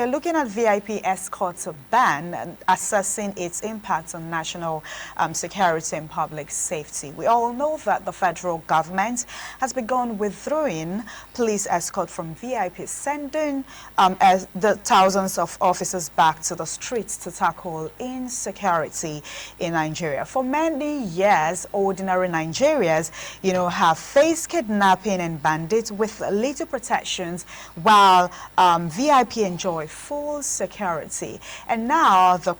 are looking at VIP Escort ban and assessing its impact on national security and public safety. We all know that the federal government has begun withdrawing police escort from VIP, sending as the thousands of officers back to the streets to tackle insecurity in Nigeria. For many years, ordinary Nigerians, have faced kidnapping and bandits with little protections, while VIP enjoy full security. And now the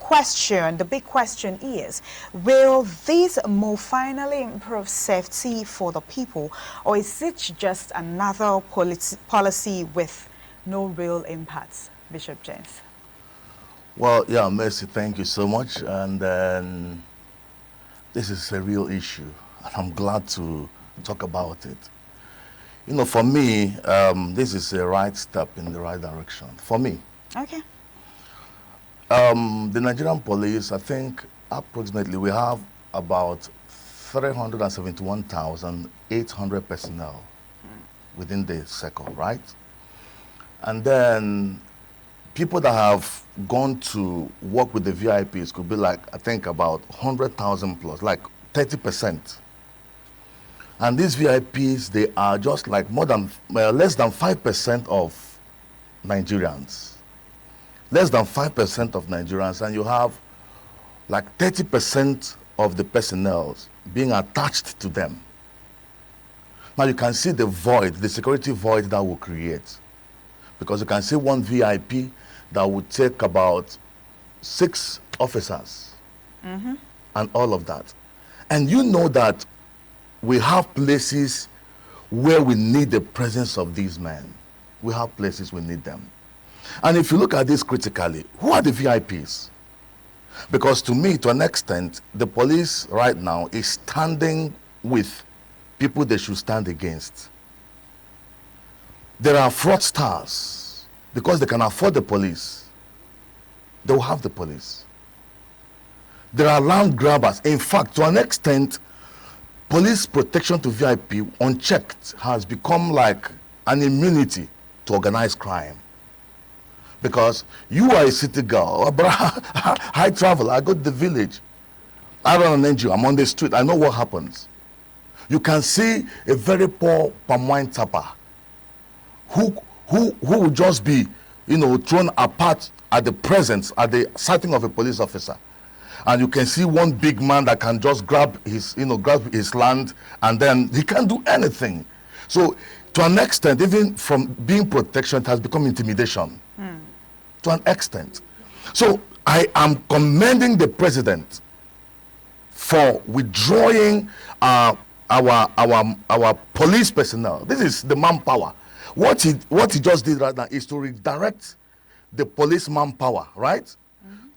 big question is, will this move finally improve safety for the people, or is it just another policy with no real impact? Bishop James. Well, yeah, Mercy, thank you so much. And this is a real issue, and I'm glad to talk about it. For me, this is a right step in the right direction. For me. Okay. The Nigerian police, I think approximately we have about 371,800 personnel within the circle, right? And then people that have gone to work with the VIPs could be like, I think about 100,000 plus, like 30%. And these VIPs, they are just like less than 5% of Nigerians. Less than 5% of Nigerians, and you have like 30% of the personnel being attached to them. Now you can see the void, the security void that will create. Because you can see one VIP that would take about 6 officers and all of that. And you know that we have places where we need the presence of these men. We have places we need them. And if you look at this critically, who are the VIPs? Because to me, to an extent, the police right now is standing with people they should stand against. There are fraudsters, because they can afford the police. They will have the police. There are land grabbers. In fact, to an extent, police protection to VIP unchecked has become like an immunity to organized crime. Because you are a city girl, I travel, I go to the village, I run an NGO, I'm on the street, I know what happens. You can see a very poor palm wine tapper who will just be, thrown apart at the presence, at the sighting of a police officer. And you can see one big man that can just grab his land, and then he can't do anything. So to an extent, even from being protection, it has become intimidation. To an extent. So I am commending the president for withdrawing our police personnel. This is the manpower. What he just did right now is to redirect the police manpower, right?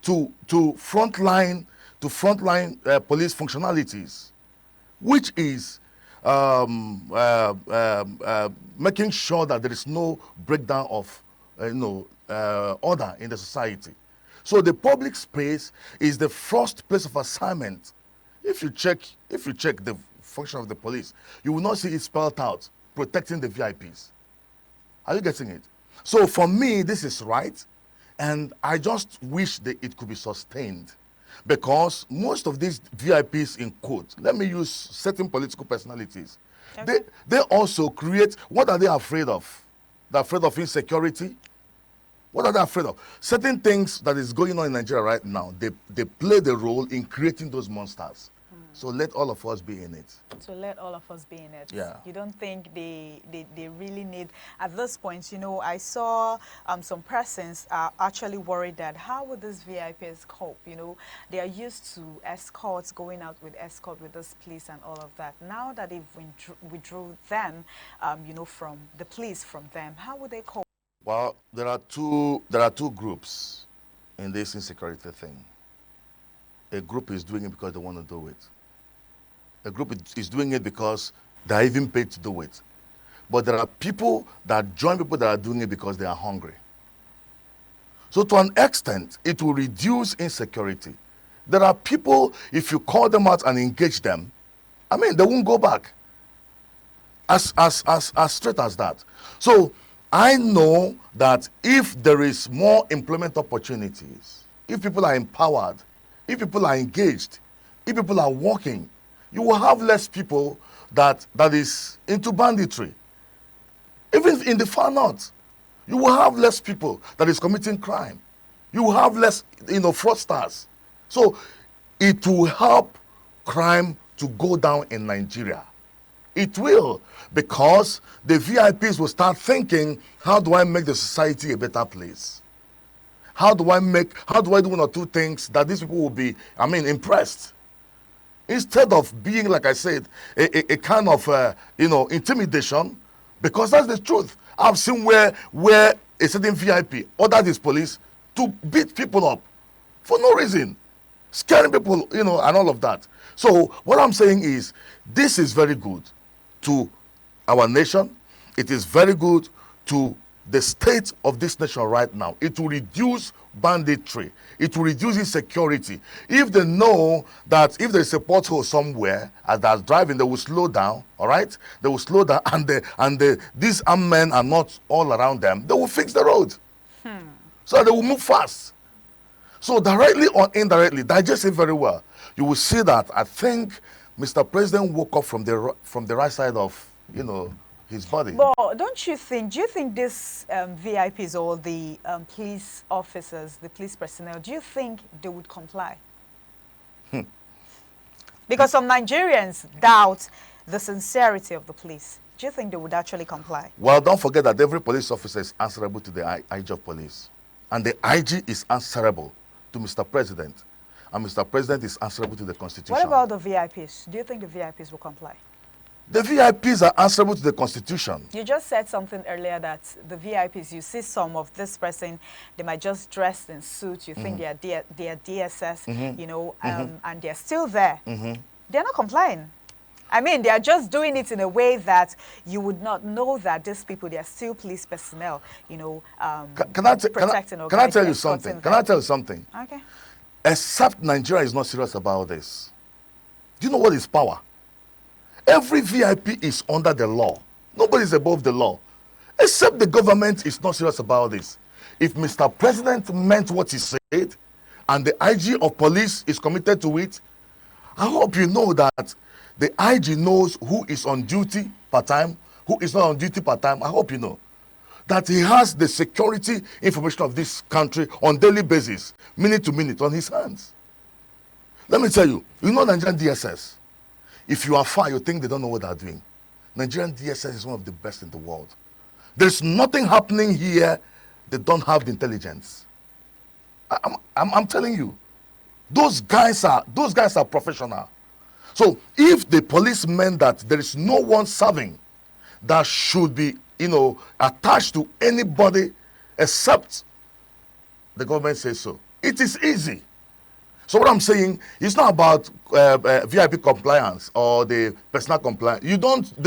To frontline police functionalities, which is making sure that there is no breakdown of order in the society. So the public space is the first place of assignment. If you check the function of the police, you will not see it spelled out, protecting the VIPs. Are you getting it? So for me, this is right, and I just wish that it could be sustained, because most of these VIPs, in quote, let me use certain political personalities, okay, they also create, what are they afraid of? They're afraid of insecurity. What are they afraid of? Certain things that is going on in Nigeria right now, they play the role in creating those monsters. So let all of us be in it. So let all of us be in it. Yeah. You don't think they really need, at this point, I saw some persons are actually worried that how would these VIPs cope? They are used to escorts, going out with escort with this police and all of that. Now that they've withdrew them, from the police from them, how would they cope? Well, there are two groups in this insecurity thing. A group is doing it because they want to do it. A group is doing it because they're even paid to do it. But there are people that join people that are doing it because they are hungry. So to an extent, it will reduce insecurity. There are people, if you call them out and engage them, they won't go back. As straight as that. So I know that if there is more employment opportunities, if people are empowered, if people are engaged, if people are working, you will have less people that is into banditry. Even in the far north, you will have less people that is committing crime. You will have less, fraudsters. So it will help crime to go down in Nigeria. It will, because the VIPs will start thinking, how do I make the society a better place? How do I do one or two things that these people will be, impressed? Instead of being, like I said, a kind of, intimidation, because that's the truth. I've seen where a certain VIP ordered his police to beat people up for no reason, scaring people, and all of that. So what I'm saying is, this is very good to our nation. It is very good to the state of this nation right now. It will reduce banditry. It will reduce insecurity. If they know that if there's a pothole somewhere as they're driving, they will slow down, all right? They will slow down, and these armed men are not all around them. They will fix the road. So they will move fast. So directly or indirectly, digest it very well. You will see that I think Mr. President woke up from the right side of, his body. But do you think these VIPs or the police officers, the police personnel, do you think they would comply? Because some Nigerians doubt the sincerity of the police. Do you think they would actually comply? Well, don't forget that every police officer is answerable to the IG of police. And the IG is answerable to Mr. President. And Mr. President is answerable to the Constitution. What about the VIPs? Do you think the VIPs will comply? The VIPs are answerable to the Constitution. You just said something earlier that the VIPs, you see some of this person, they might just dress in suits. You think they are DSS, and they're still there. They're not complying. They are just doing it in a way that you would not know that these people, they are still police personnel, Can I tell you something? Can I tell you something? Okay. Except Nigeria is not serious about this. Do you know what is power? Every VIP is under the law. Nobody is above the law. Except the government is not serious about this. If Mr. President meant what he said, and the IG of police is committed to it, I hope you know that the IG knows who is on duty part-time, who is not on duty part-time. I hope you know that he has the security information of this country on daily basis, minute to minute, on his hands. Let me tell you, Nigerian DSS, if you are far, you think they don't know what they're doing. Nigerian DSS is one of the best in the world. There's nothing happening here they don't have the intelligence. I'm telling you, those guys are professional. So if the policemen that there is no one serving that should be, attached to anybody except the government says so, it is easy. So what I'm saying, it's not about VIP compliance or the personal compliance. They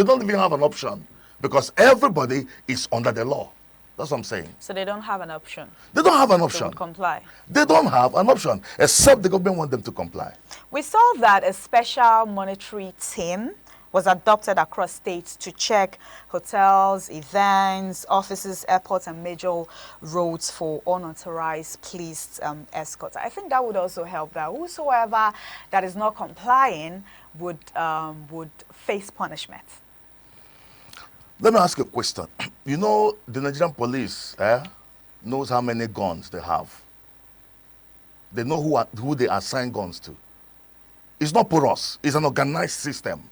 don't even have an option because everybody is under the law. That's what I'm saying. So they don't have an option. They don't have an option. To comply. They don't have an option except the government want them to comply. We saw that a special monitoring team was adopted across states to check hotels, events, offices, airports, and major roads for unauthorized police escorts. I think that would also help that whosoever that is not complying would face punishment. Let me ask you a question. The Nigerian police knows how many guns they have. They know who they assign guns to. It's not porous. It's an organized system.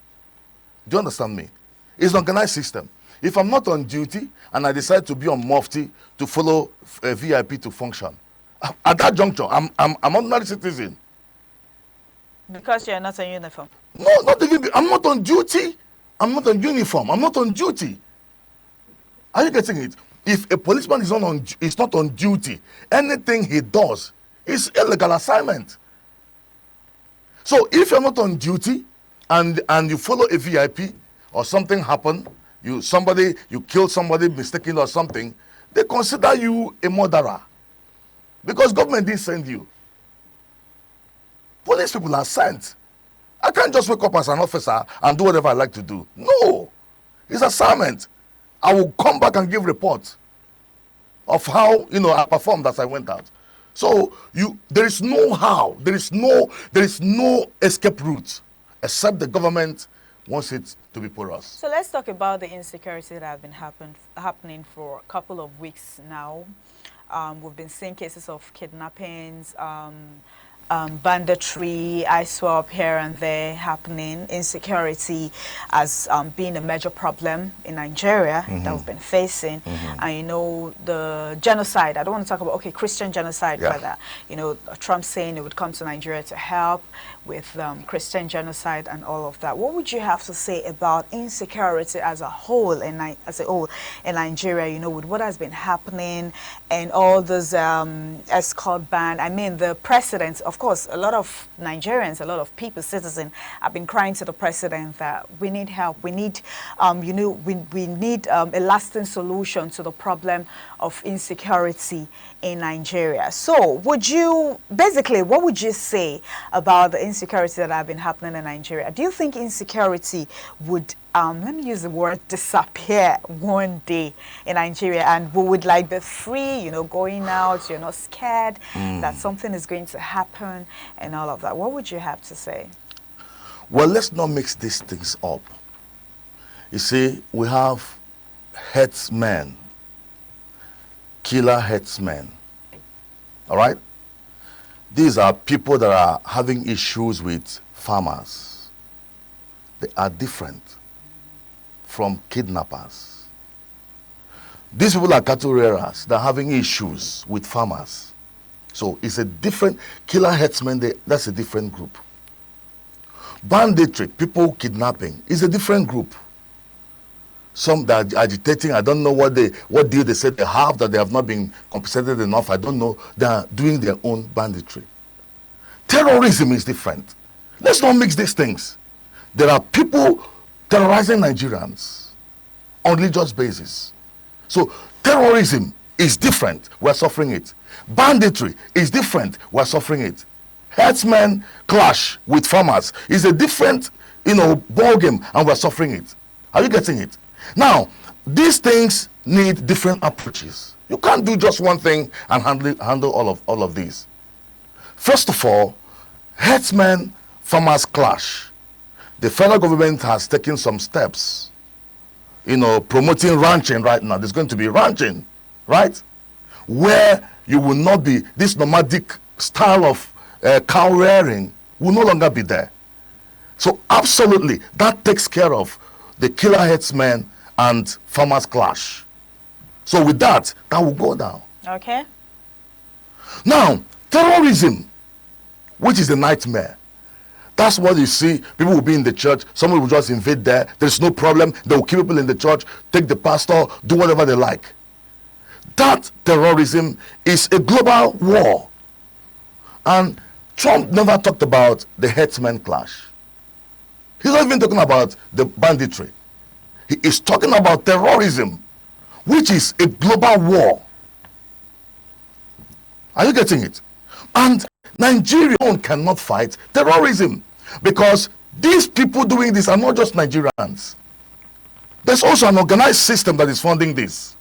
Do you understand me? It's an organized system. If I'm not on duty and I decide to be on mufti to follow a VIP to function, at that juncture, I'm an ordinary citizen. Because you're not in uniform? No, not even. I'm not on duty. I'm not on uniform. I'm not on duty. Are you getting it? If a policeman is not on duty, anything he does is illegal assignment. So if you're not on duty and you follow a VIP or something happen, you kill somebody mistakenly or something, they consider you a murderer because government didn't send you. Police people are sent. I can't just wake up as an officer and do whatever I like to do. No, it's assignment. I will come back and give report of how, you know, I performed as I went out. So there is no how, there is no escape route, except the government wants it to be porous. So let's talk about the insecurity that have been happening for a couple of weeks now. We've been seeing cases of kidnappings, banditry, eye swap here and there happening. Insecurity as being a major problem in Nigeria that we've been facing. And you know, the genocide, I don't want to talk about, okay, Christian genocide, rather. You know, Trump saying it would come to Nigeria to help with Christian genocide and all of that. What would you have to say about insecurity as a whole in Nigeria, you know, with what has been happening and all those escort ban? I mean, the president, of course, a lot of Nigerians, a lot of people, citizens, have been crying to the president that we need help. We need, you know, we need a lasting solution to the problem of insecurity in Nigeria. So would you, basically, what would you say about the insecurity that have been happening in Nigeria? Do you think insecurity would, let me use the word, disappear one day in Nigeria, and we would like be free, you know, going out, you're not scared that something is going to happen and all of that? What would you have to say? Well, let's not mix these things up. You see, we have headsmen, killer headsmen, all right? These are people that are having issues with farmers. They are different from kidnappers. These people are cattle rearers that are having issues with farmers. So it's a different, killer headsmen, that's a different group. Banditry, people kidnapping, is a different group. Some that are agitating, I don't know what deal they said they have, that they have not been compensated enough, I don't know. They are doing their own banditry. Terrorism is different. Let's not mix these things. There are people terrorizing Nigerians on religious basis. So terrorism is different, we're suffering it. Banditry is different, we're suffering it. Herdsmen clash with farmers is a different, you know, ball game, and we're suffering it. Are you getting it? Now, these things need different approaches. You can't do just one thing and handle all of these. First of all, herdsmen farmers clash. The federal government has taken some steps, you know, promoting ranching right now. There's going to be ranching, right? Where you will not be, this nomadic style of cow rearing will no longer be there. So absolutely, that takes care of the killer herdsmen and farmers clash. So with that will go down. Okay. Now, terrorism, which is a nightmare. That's what you see. People will be in the church. Someone will just invade there. There's no problem. They will keep people in the church, take the pastor, do whatever they like. That terrorism is a global war. And Trump never talked about the herdsmen clash. He's not even talking about the banditry. He is talking about terrorism, which is a global war. Are you getting it? And Nigeria cannot fight terrorism, because these people doing this are not just Nigerians. There's also an organized system that is funding this.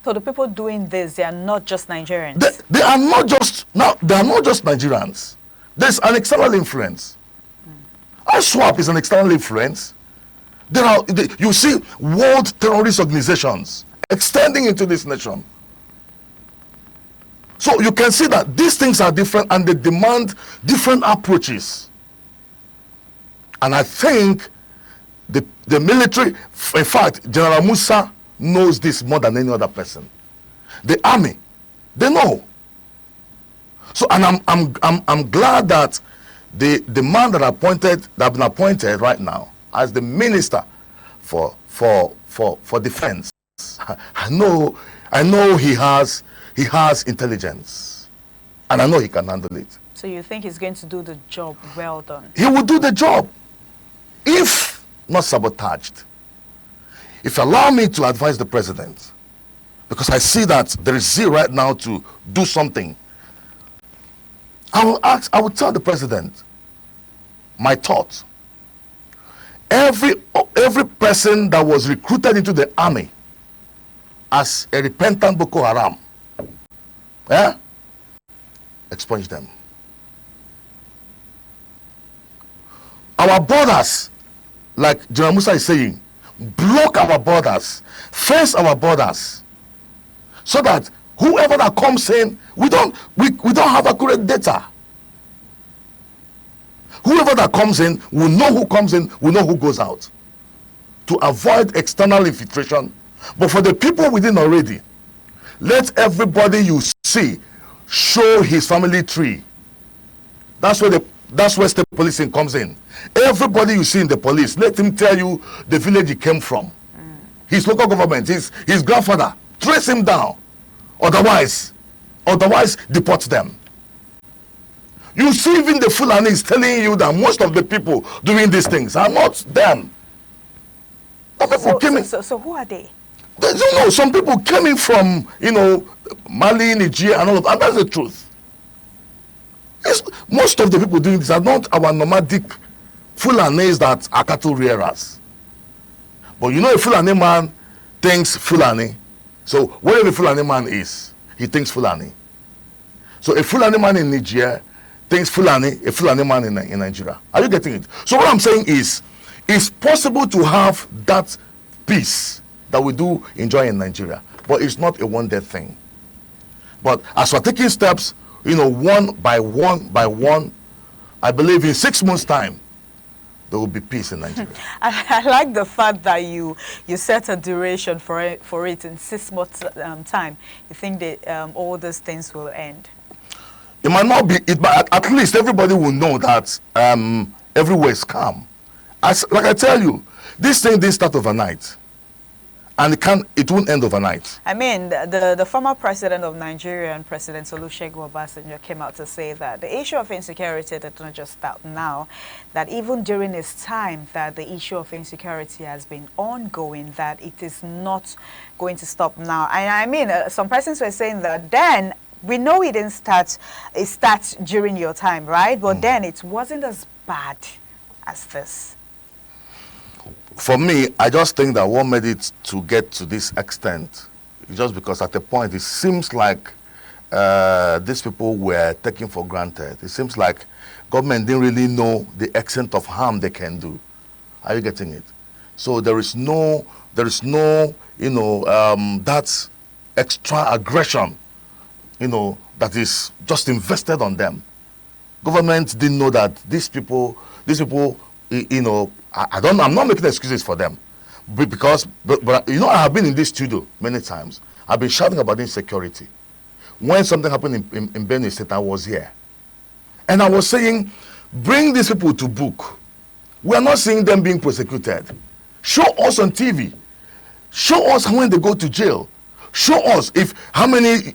So the people doing this, they are not just Nigerians. They are not just Nigerians. There's an external influence. ISWAP is an external influence. You see world terrorist organizations extending into this nation. So you can see that these things are different and they demand different approaches. And I think the military, in fact, General Musa knows this more than any other person. The army, they know. So, and I'm glad that the man that have been appointed right now as the minister for defense, I know he has intelligence, and I know he can handle it. So you think he's going to do the job well done? He will do the job, if not sabotaged. If you allow me to advise the president, because I see that there is zeal right now to do something, I will tell the president my thought. Every person that was recruited into the army as a repentant Boko Haram. Yeah? Expunge them. Our borders, like General Musa is saying, block our borders, face our borders, so that whoever that comes in, we don't have accurate data. Whoever that comes in, will know who comes in, will know who goes out, to avoid external infiltration. But for the people within already, let everybody you see show his family tree. That's where state policing comes in. Everybody you see in the police, let him tell you the village he came from, his local government, his grandfather. Trace him down. Otherwise deport them. You see, even the Fulani is telling you that most of the people doing these things are not them. So who are they? You know, some people coming from, Mali, Nigeria, and all of that. That's the truth. Most of the people doing this are not our nomadic Fulanis that are cattle rearers. But a Fulani man thinks Fulani. So wherever a Fulani man is, he thinks Fulani. So a Fulani man in Nigeria thinks Fulani, a Fulani man in Nigeria. Are you getting it? So what I'm saying is, it's possible to have that peace that we do enjoy in Nigeria, but it's not a one-day thing. But as we're taking steps, one by one, I believe in 6 months' time, there will be peace in Nigeria. I like the fact that you set a duration for it in 6 months' time. You think that all those things will end? It might not be, but at least everybody will know that everywhere is calm. Like I tell you, this thing didn't start overnight. And it won't end overnight. I mean, the former president of Nigeria, and President Olusegun Obasanjo, came out to say that the issue of insecurity did not just start now, that even during his time, that the issue of insecurity has been ongoing, that it is not going to stop now. And I mean, some persons were saying that then, we know it didn't start, it starts during your time, right? But then it wasn't as bad as this. For me, I just think that what made it to get to this extent is just because at a point it seems like these people were taken for granted. It seems like government didn't really know the extent of harm they can do. Are you getting it? So there is no that extra aggression, that is just invested on them. Government didn't know that these people, I'm not making excuses for them, but I have been in this studio many times. I've been shouting about insecurity. When something happened in Benue State, I was here, and I was saying, bring these people to book. We are not seeing them being prosecuted. Show us on TV. Show us when they go to jail. Show us how many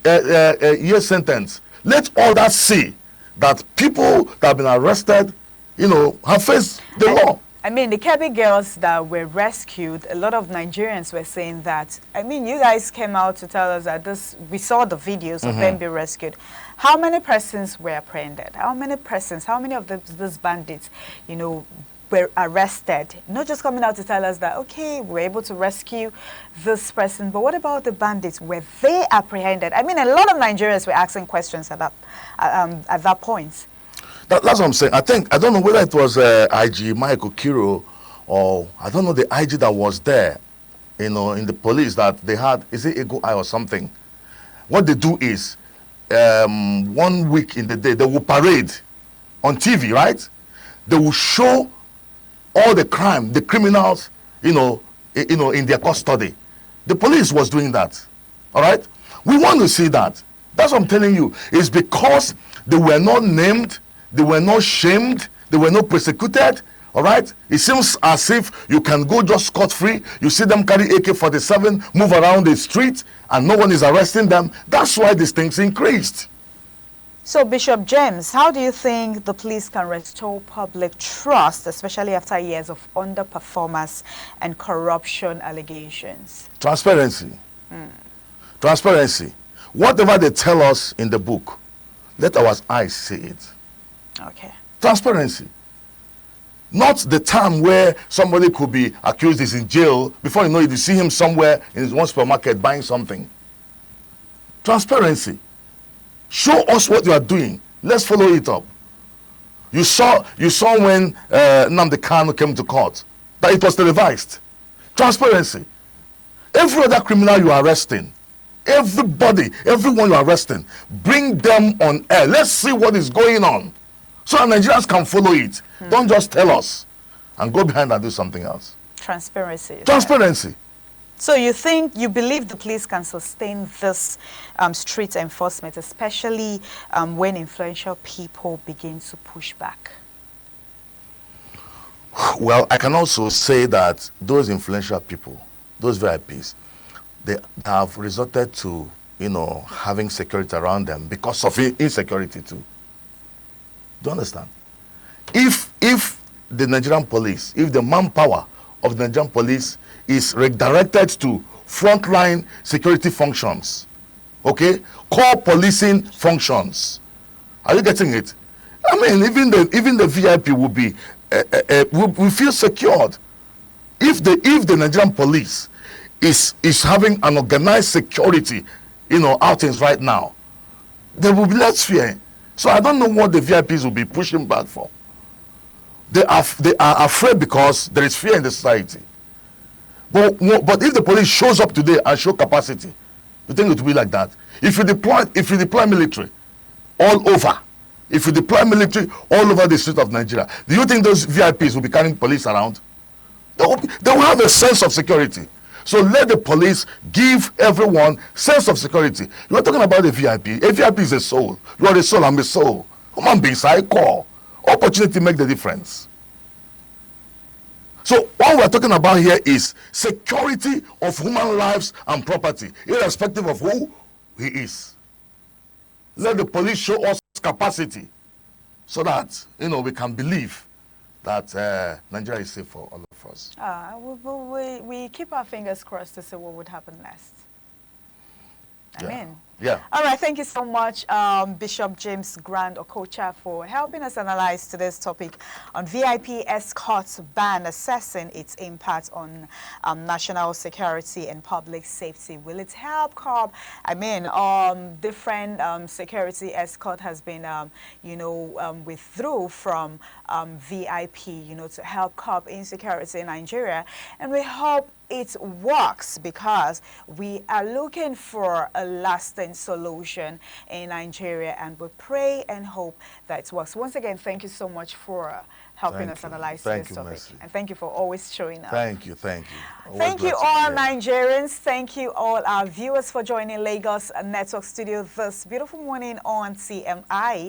years sentence. Let all that see that people that have been arrested, have faced the law. I mean, the Kebbi girls that were rescued, a lot of Nigerians were saying that, I mean, you guys came out to tell us that we saw the videos of them being rescued. How many persons were apprehended? How many of these bandits, were arrested? Not just coming out to tell us that, okay, we're able to rescue this person, but what about the bandits? Were they apprehended? I mean, a lot of Nigerians were asking questions at that point. That's what I'm saying. I don't know whether it was IG Michael Kiro, or I don't know the IG that was there, in the police, that they had, is it Eagle Eye or something? What they do is, 1 week in the day, they will parade on TV, right? They will show all the criminals, in their custody. The police was doing that, all right? We want to see that. That's what I'm telling you. It's because they were not named, they were not shamed, they were not persecuted, all right? It seems as if you can go just scot-free. You see them carry AK-47, move around the street, and no one is arresting them. That's why these things increased. So, Bishop James, how do you think the police can restore public trust, especially after years of underperformance and corruption allegations? Transparency. Transparency. Whatever they tell us in the book, let our eyes see it. Okay. Transparency. Not the time where somebody could be accused is in jail. Before you know it, you see him somewhere in his one supermarket buying something. Transparency. Show us what you are doing. Let's follow it up. You saw when Nnamdi Kanu came to court that it was televised. Transparency. Every other criminal you are arresting, everybody, everyone you are arresting, bring them on air. Let's see what is going on, so that Nigerians can follow it. Don't just tell us and go behind and do something else. Transparency. Transparency. So you believe the police can sustain this street enforcement, especially when influential people begin to push back? Well, I can also say that those influential people, those VIPs, they have resorted to, having security around them because of insecurity too. Do you understand? If the Nigerian police, if the manpower of the Nigerian police is redirected to frontline security functions, okay, core policing functions, are you getting it? I mean, even the VIP will be will feel secured if the Nigerian police is having an organized security, outings right now. There will be less fear. So I don't know what the VIPs will be pushing back for. They are afraid because there is fear in the society. But if the police shows up today and show capacity, you think it will be like that? If you deploy military all over, if you deploy military all over the street of Nigeria, do you think those VIPs will be carrying police around? They will have a sense of security. So let the police give everyone sense of security. You are talking about a VIP. A VIP is a soul. You are a soul, I'm a soul. Human beings are equal. Opportunity make the difference. So what we're talking about here is security of human lives and property, irrespective of who he is. Let the police show us capacity so that we can believe that Nigeria is safe for all of us. We keep our fingers crossed to see what would happen next. Amen. Yeah. All right. Thank you so much, Bishop James Grand Okocha, for helping us analyze today's topic on VIP escort ban, assessing its impact on national security and public safety. Will it help curb? I mean, different security escort has been, withdrew from VIP, to help curb insecurity in Nigeria, and we hope it works, because we are looking for a lasting solution in Nigeria, and we pray and hope that it works. Once again, thank you so much for helping us analyze this topic. Mercy. And thank you for always showing up. Thank you. Thank you all Nigerians. Thank you all our viewers for joining Lagos Network Studio this beautiful morning on TMI.